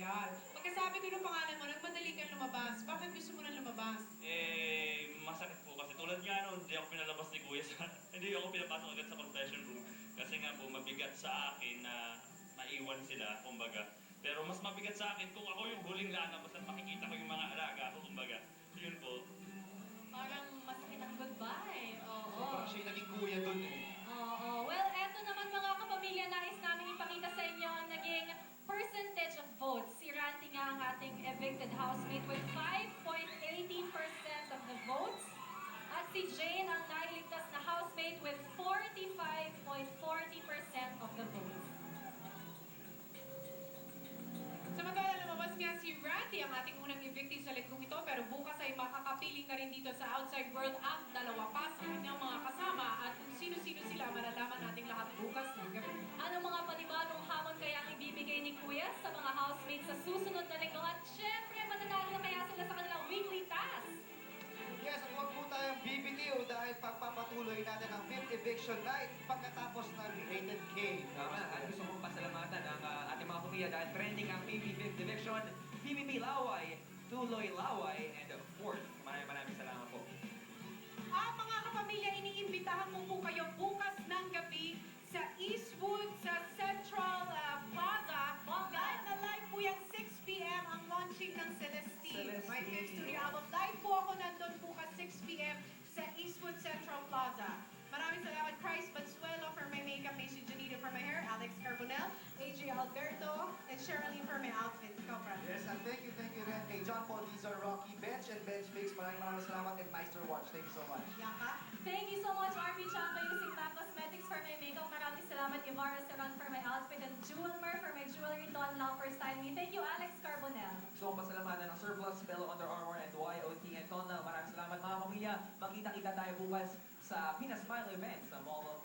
Royal. Pagkasabi ko ng pangalan mo, nagmadali kang lumabas. Bakit gusto mo nang lumabas? Masakit po kasi tulad nga noon, hindi ako pinalabas ni Kuya sa, hindi ako pinapasok agad sa confession room. Kasi nga po, mabigat sa akin na maiwan sila, kumbaga. Pero mas mabigat sa akin kung ako yung huling lalabas at makikita ko yung mga alaga ako, kumbaga. Yun po. Parang masakit ang goodbye. Oo. So, parang siya yung naging kuya dun eh. Oo. Well, eto naman mga kapamilya, nais namin ipakita sa inyo ang naging percentage of votes. Si Ranty nga ang ating evicted housemate with 5.18% of the votes. At si Jane ang nailigtas na housemate with 45.40% of the votes. Samantala, lumabas nga si Randy, ang ating unang evictee sa linggong ito, pero bukas ay makakapiling na rin dito sa outside world ang dalawa pa sa kanyang mga kasama at kung sino-sino sila, malalaman nating lahat bukas ng gabi. Anong mga panibagong hamon kaya ang ibibigay ni Kuya sa mga housemates sa susunod na linggo? At syempre, mananalo na kaya sila sa kanilang weekly task? Yes, at huwag po tayong BBTO dahil pagpapatuloy natin ang 5th eviction night pagkatapos ng Rated K. Tama, at gusto kong pasalamatan ang ating mga kumiya dahil trending ang PB5th Division, PBB Laway, Tuloy Laway, and Fourth. Maraming salamat po. Mga kapamilya, iniimbitahan mo po kayo bukas ng gabi sa Eastwood, sa Central Plaza. Live na live po yung 6 p.m. ang launching ng Celestine. My fifth studio album. Live po ako nandun bukas 6 p.m. sa Eastwood Central Plaza. Maraming salamat, Christ Bansuelo for my makeup, Macy Janita for my hair, Alex Carbonell, AJ Alberto, and Sherilyn for my outfit. Ikaw, Fran. Yes, and thank you rin kay John Paul Dizar, Rocky Bench, and Bench Mix. Maraming salamat, and Meister Watch. Thank you so much. Yaka. Thank you so much, RB Champa, using MAC Cosmetics for my makeup. Maraming salamat, Ibarra Seran for my outfit, and Jewelmer for my jewelry. Don Lau for style me. Thank you, Alex Carbonell. Gusto kong pasalamatan ng Surplus, Fellow Under Armour, and YOT and Tonla. Maraming salamat mga pamilya. Makita-kita tayo bukas sa Pinas Smile event sa Mall